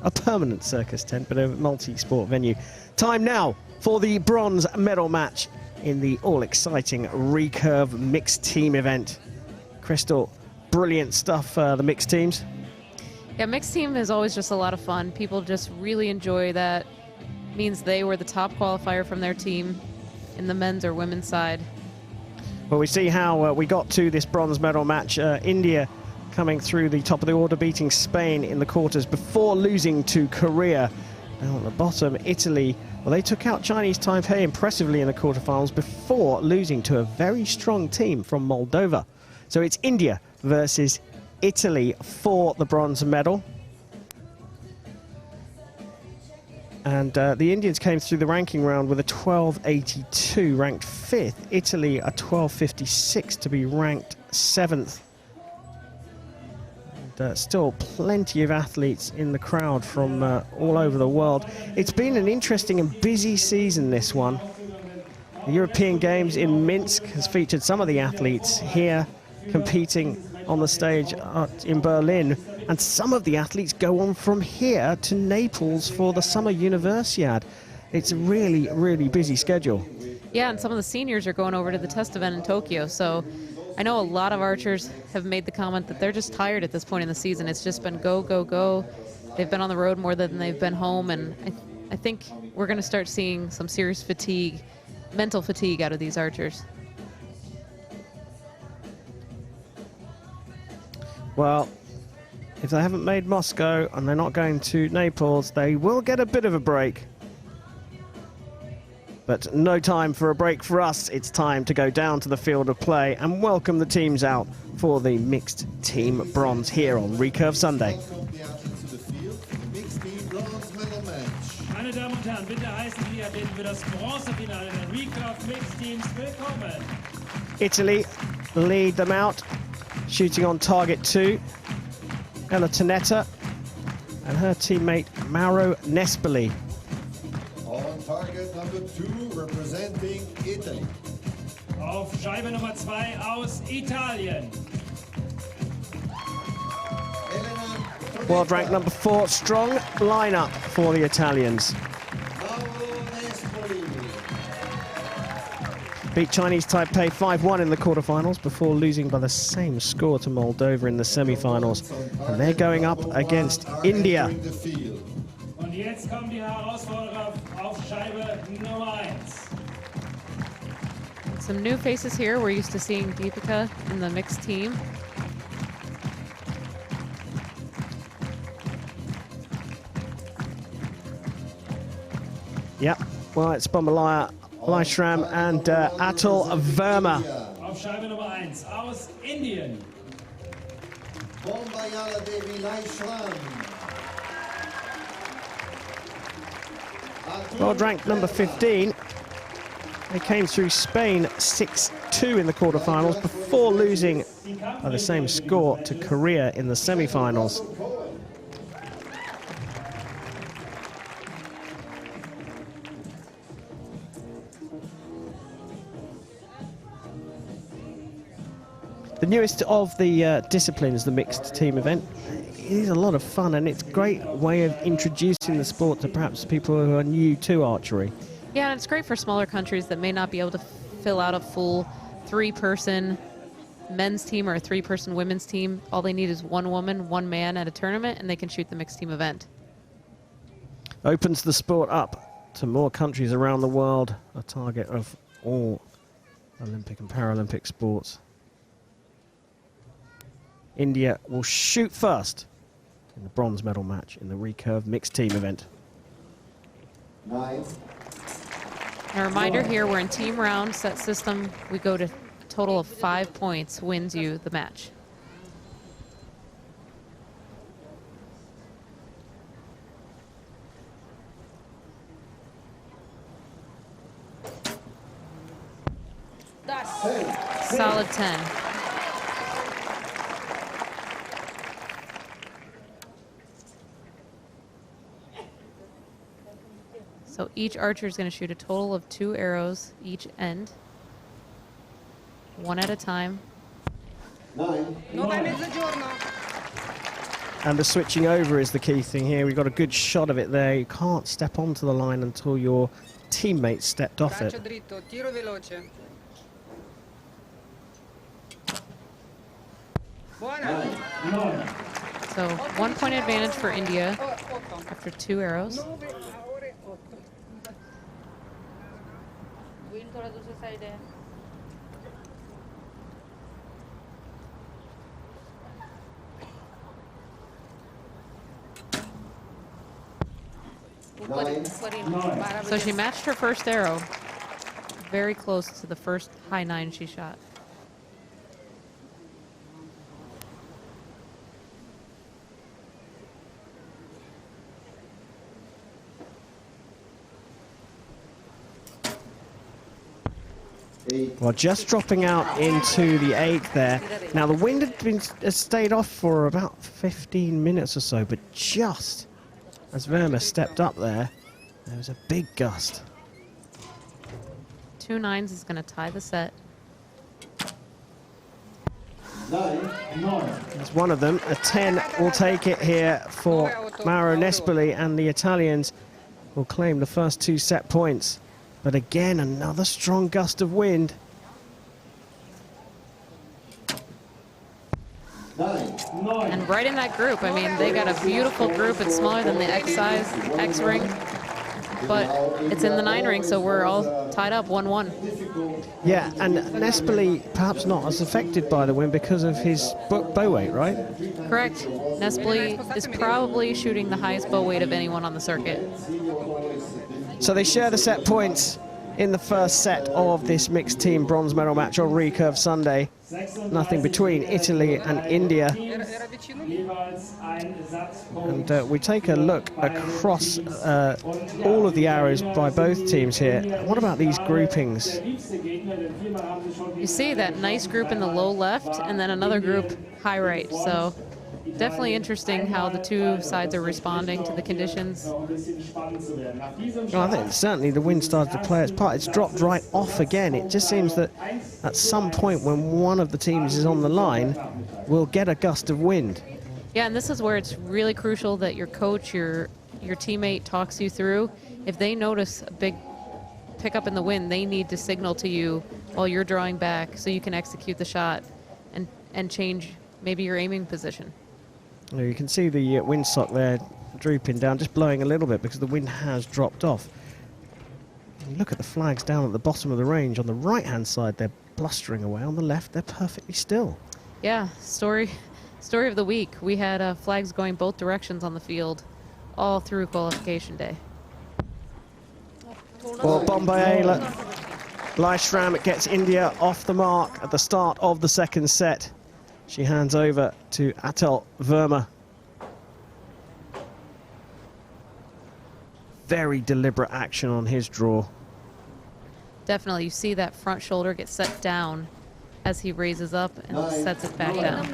a permanent circus tent, but a multi-sport venue. Time now for the bronze medal match in the all-exciting Recurve mixed team event. Crystal, brilliant stuff, the mixed teams. Yeah, mixed team is always just a lot of fun. People just really enjoy that. Means they were the top qualifier from their team in the men's or women's side. Well, we see how we got to this bronze medal match. India coming through the top of the order, beating Spain in the quarters before losing to Korea. Down at the bottom, Italy, well, they took out Chinese Taipei impressively in the quarterfinals before losing to a very strong team from Moldova. So it's India versus Italy for the bronze medal. And the Indians came through the ranking round with a 12.82, ranked 5th. Italy a 12.56 to be ranked 7th. And still plenty of athletes in the crowd from all over the world. It's been an interesting and busy season, this one. The European Games in Minsk has featured some of the athletes here competing on the stage in Berlin. And some of the athletes go on from here to Naples for the Summer Universiade. It's a really, really busy schedule. Yeah, and some of the seniors are going over to the test event in Tokyo. So I know a lot of archers have made the comment that they're just tired at this point in the season. It's just been go, go, go. They've been on the road more than they've been home. And I think we're going to start seeing some serious fatigue, mental fatigue out of these archers. Well, if they haven't made Moscow and they're not going to Naples, they will get a bit of a break. But no time for a break for us. It's time to go down to the field of play and welcome the teams out for the mixed team bronze here on Recurve Sunday. Meine Damen und Herren, bitte heißen die Athleten für das Bronzefinale der Recurve Mixed Teams willkommen. Italy lead them out, shooting on target 2. Tonetta and her teammate Mauro Nespoli. On target number 2, representing Italy. Auf Scheibe Nummer 2 aus Italien. Elena, World rank number 4, strong lineup for the Italians. Mauro Nespoli. Beat Chinese Taipei 5-1 in the quarterfinals before losing by the same score to Moldova in the semifinals. And they're going up against India. Und jetzt kommen die Herausforderer auf Scheibe Nummer 1. Some new faces here. We're used to seeing Deepika in the mixed team. Yep, well, it's Bombayla, Laishram and Atul Verma. Auf Scheibe Nummer 1 aus Indien. Bombayla, Devi, Laishram. World ranked number 15. They came through Spain 6-2 in the quarterfinals before losing by the same score to Korea in the semifinals. The newest of the disciplines, the mixed team event. It is a lot of fun and it's a great way of introducing the sport to perhaps people who are new to archery. Yeah, and it's great for smaller countries that may not be able to fill out a full 3-person men's team or a 3-person women's team. All they need is 1 woman, 1 man at a tournament, and they can shoot the mixed team event. Opens the sport up to more countries around the world, a target of all Olympic and Paralympic sports. India will shoot first in the bronze medal match in the Recurve mixed team event. 9. A reminder here, we're in team round set system. We go to a total of 5 points, wins you the match. Solid 10. So each archer is going to shoot a total of 2 arrows each end, 1 at a time. 9. And the switching over is the key thing here. We've got a good shot of it there. You can't step onto the line until your teammate stepped off it. So 1 point advantage for India after 2 arrows. So she matched her first arrow. Very close to the first high 9 she shot. Well, just dropping out into the 8th there. Now, the wind had stayed off for about 15 minutes or so, but just as Verma stepped up there was a big gust. 2 9s is going to tie the set. There's one of them. A 10 will take it here for Mauro Nespoli, and the Italians will claim the first 2 set points. But again, another strong gust of wind. And right in that group, I mean, they got a beautiful group. It's smaller than the X size, X ring, but it's in the 9 ring, so we're all tied up 1-1. Yeah, and Nespoli perhaps not as affected by the wind because of his bow weight, right? Correct. Nespoli is probably shooting the highest bow weight of anyone on the circuit. So they share the set points in the first set of this mixed team bronze medal match on Recurve Sunday. Nothing between Italy and India. And we take a look across all of the arrows by both teams here. What about these groupings? You see that nice group in the low left and then another group high right. So definitely interesting how the 2 sides are responding to the conditions. Well, I think certainly the wind started to play its part. It's dropped right off again. It just seems that at some point when one of the teams is on the line, we'll get a gust of wind. Yeah, and this is where it's really crucial that your coach, your teammate talks you through. If they notice a big pickup in the wind, they need to signal to you while you're drawing back so you can execute the shot and change maybe your aiming position. You can see the windsock there drooping down, just blowing a little bit because the wind has dropped off. And look at the flags down at the bottom of the range. On the right-hand side, they're blustering away. On the left, they're perfectly still. Yeah, story of the week. We had flags going both directions on the field all through qualification day. Well, Bombayla, Laishram gets India off the mark at the start of the second set. She hands over to Atul Verma. Very deliberate action on his draw. Definitely, you see that front shoulder get set down as he raises up and sets it back down.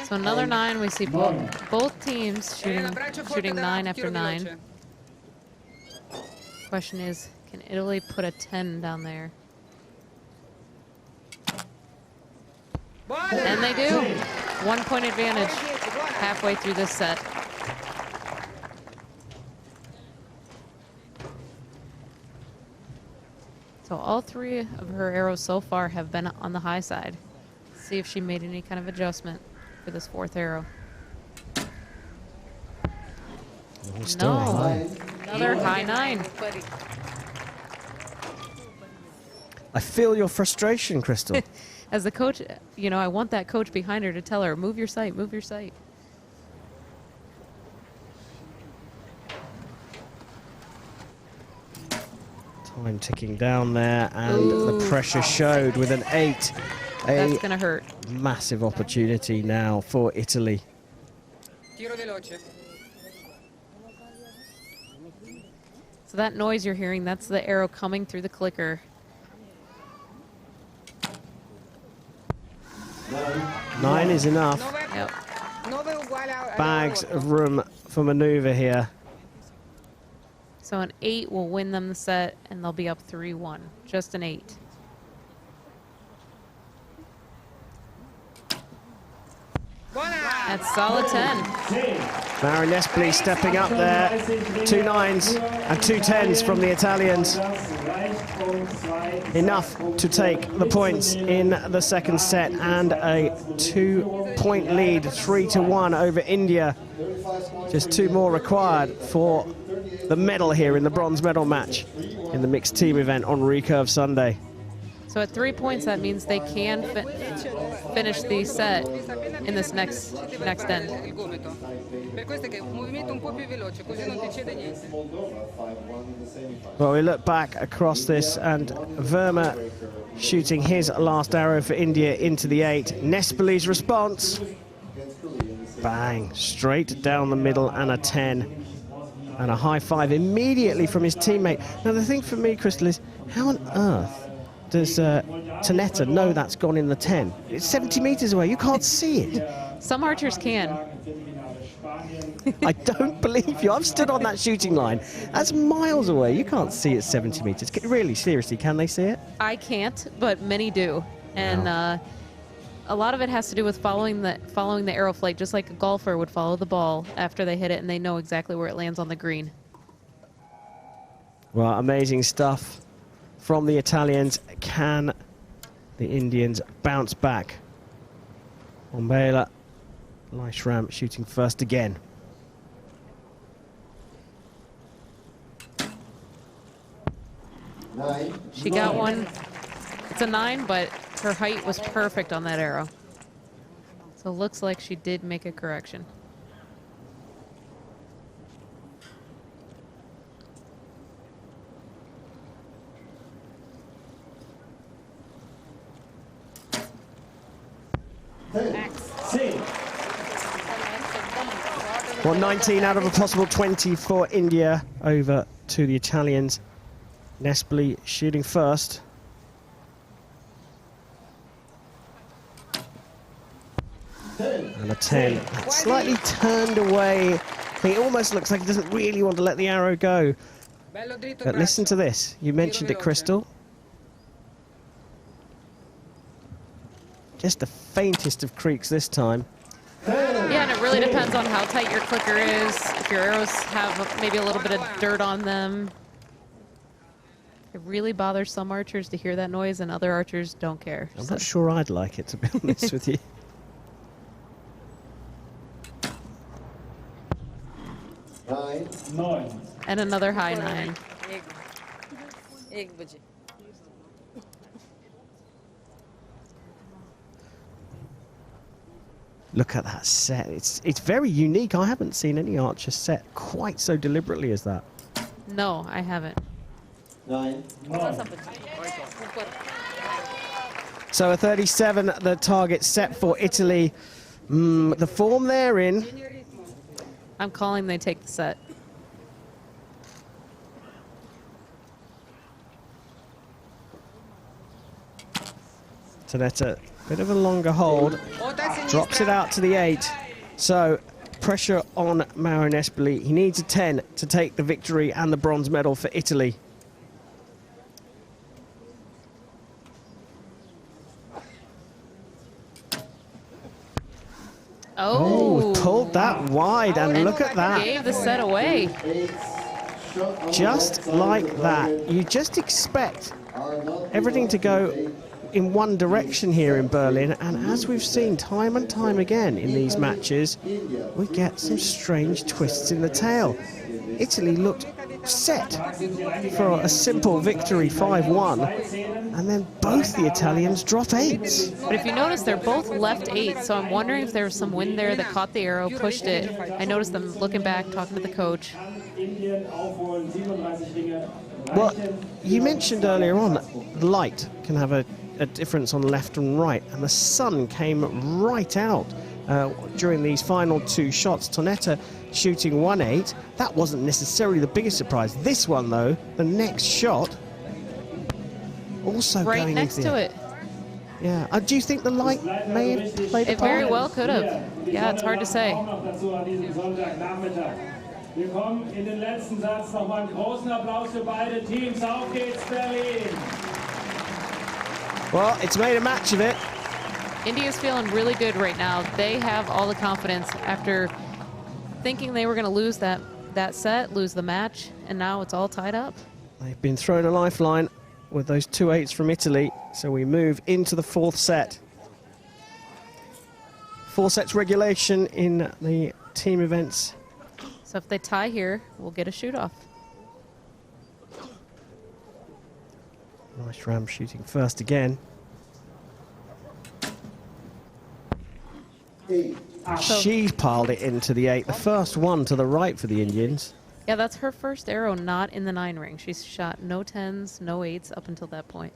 So another 9. We see both teams shooting 9 after 9. Question is, can Italy put a 10 down there? And they do. 1 point advantage halfway through this set. So all 3 of her arrows so far have been on the high side. See if she made any kind of adjustment for this 4th arrow. No, another high 9. I feel your frustration, Crystal. As the coach, you know, I want that coach behind her to tell her, move your sight, move your sight. Time ticking down there, and the pressure showed with an 8. That's going to hurt. Massive opportunity now for Italy. So that noise you're hearing, that's the arrow coming through the clicker. 9 is enough. Yep. Bags of room for maneuver here. So an 8 will win them the set, and they'll be up 3-1. Just an 8. That's solid 10. Mauro Nespoli stepping up there. 2 9s and 2 10s from the Italians. Enough to take the points in the second set, and a 2-point lead, 3-1 over India. Just 2 more required for the medal here in the bronze medal match in the mixed team event on Recurve Sunday. So at 3 points, that means they can finish the set in this next end. Well, we look back across this, and Verma shooting his last arrow for India into the 8. Nespoli's response, bang, straight down the middle, and a 10. And a high 5 immediately from his teammate. Now, the thing for me, Crystal, is how on earth does Tonetta know that's gone in the 10? It's 70 meters away. You can't see it. Some archers can. I don't believe you. I've stood on that shooting line. That's miles away. You can't see it 70 meters. Really, seriously, can they see it? I can't, but many do. And a lot of it has to do with following the arrow flight, just like a golfer would follow the ball after they hit it, and they know exactly where it lands on the green. Well, amazing stuff from the Italians. Can the Indians bounce back? Bombayla, Laishram shooting first again. She got one. It's a 9, but her height was perfect on that arrow. So it looks like she did make a correction. Well, 19 out of a possible 20 for India over to the Italians. Nespoli shooting first. And a 10. Slightly turned away. I think it almost looks like he doesn't really want to let the arrow go. But listen to this. You mentioned it, Crystal. Just the faintest of creaks this time. Yeah, and it really depends on how tight your clicker is. If your arrows have maybe a little bit of dirt on them. It really bothers some archers to hear that noise, and other archers don't care. I'm not sure I'd like it, to be honest with you. And another high 9. Look at that set. It's very unique. I haven't seen any archer set quite so deliberately as that. No, I haven't. 9. So a 37, the target set for Italy. The form they're in. I'm calling they take the set. Tonetta, bit of a longer hold, drops it out to the 8. So pressure on Mauro Nespoli. He needs a 10 to take the victory and the bronze medal for Italy. Oh, pulled that wide, and look at that. Gave the set away. Just like that. You just expect everything to go in one direction here in Berlin, and as we've seen time and time again in these matches, we get some strange twists in the tail. Italy looked set for a simple victory, 5-1, and then both the Italians drop 8s. But if you notice, they're both left 8, so I'm wondering if there was some wind there that caught the arrow, pushed it. I noticed them looking back, talking to the coach. Well, you mentioned earlier on that light can have a difference on left and right, and the sun came right out during these final 2 shots. Tonetta shooting 1-8. That wasn't necessarily the biggest surprise. This one, though, the next shot, also right going next into to it. Yeah. Do you think the light may have played a It part? very well could have. Yeah, it's hard to say. Wir kommen in den letzten Satz. Nochmal einen großen Applaus für beide Teams. Auf geht's, Berlin! Well, it's made a match of it. India's feeling really good right now. They have all the confidence after thinking they were going to lose that set, lose the match, and now it's all tied up. They've been thrown a lifeline with those 2-8s from Italy, so we move into the 4th set. 4 sets regulation in the team events. So if they tie here, we'll get a shoot-off. Laishram shooting first again. She piled it into the 8, the first one to the right for the Indians. Yeah, that's her first arrow not in the 9 ring. She's shot no 10s, no 8s up until that point.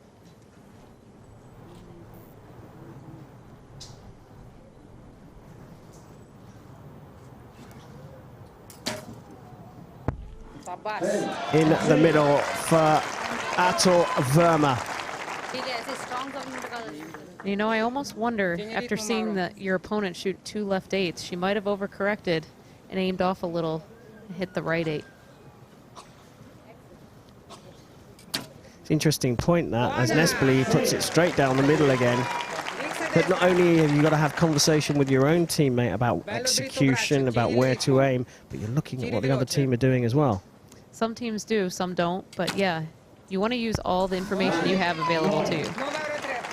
In the middle for Atul Verma. You know, I almost wonder, after seeing your opponent shoot 2 left 8s, she might have overcorrected and aimed off a little and hit the right 8. It's an interesting point that, as Nespoli puts it straight down the middle again. But not only have you got to have conversation with your own teammate about execution, about where to aim, but you're looking at what the other team are doing as well. Some teams do, some don't, but yeah, you want to use all the information you have available to you.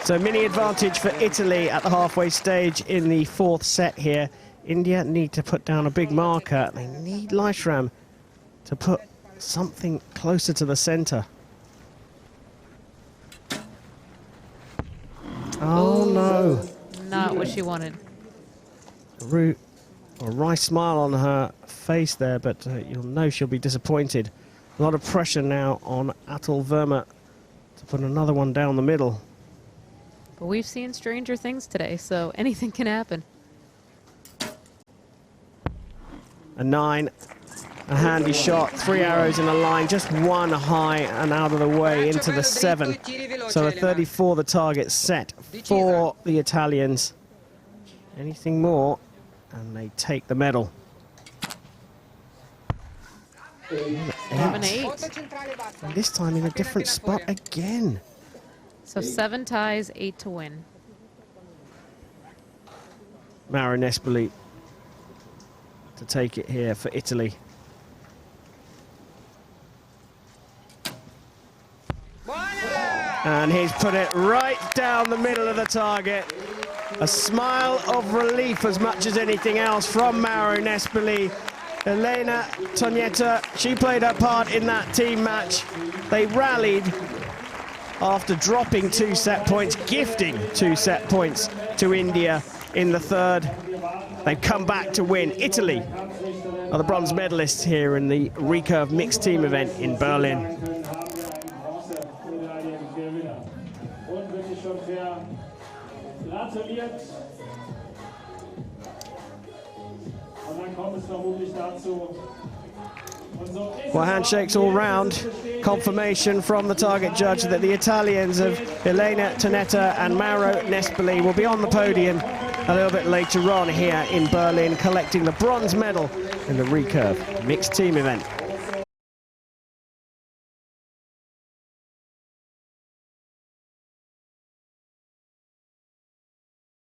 So mini advantage for Italy at the halfway stage in the 4th set here. India need to put down a big marker. They need Laishram to put something closer to the center. Oh no. Not what she wanted. A wry smile on her face there, but you'll know she'll be disappointed. A lot of pressure now on Atul Verma to put another one down the middle. But we've seen stranger things today, so anything can happen. A 9, a handy shot, 3 arrows in a line, just one high and out of the way into the 7. So a 34 the target set for the Italians. Anything more and they take the medal. 7-8. And this time in a different spot again. So 7 ties, 8 to win. Mauro Nespoli to take it here for Italy. And he's put it right down the middle of the target. A smile of relief as much as anything else from Mauro Nespoli. Elena, Tonetta, she played her part in that team match. They rallied after dropping 2 set points, gifting 2 set points to India in the 3rd. They've come back to win. Italy are the bronze medalists here in the Recurve mixed team event in Berlin. Well, handshakes all round. Confirmation from the target judge that the Italians of Elena, Tonetta and Mauro Nespoli will be on the podium a little bit later on here in Berlin, collecting the bronze medal in the Recurve mixed team event.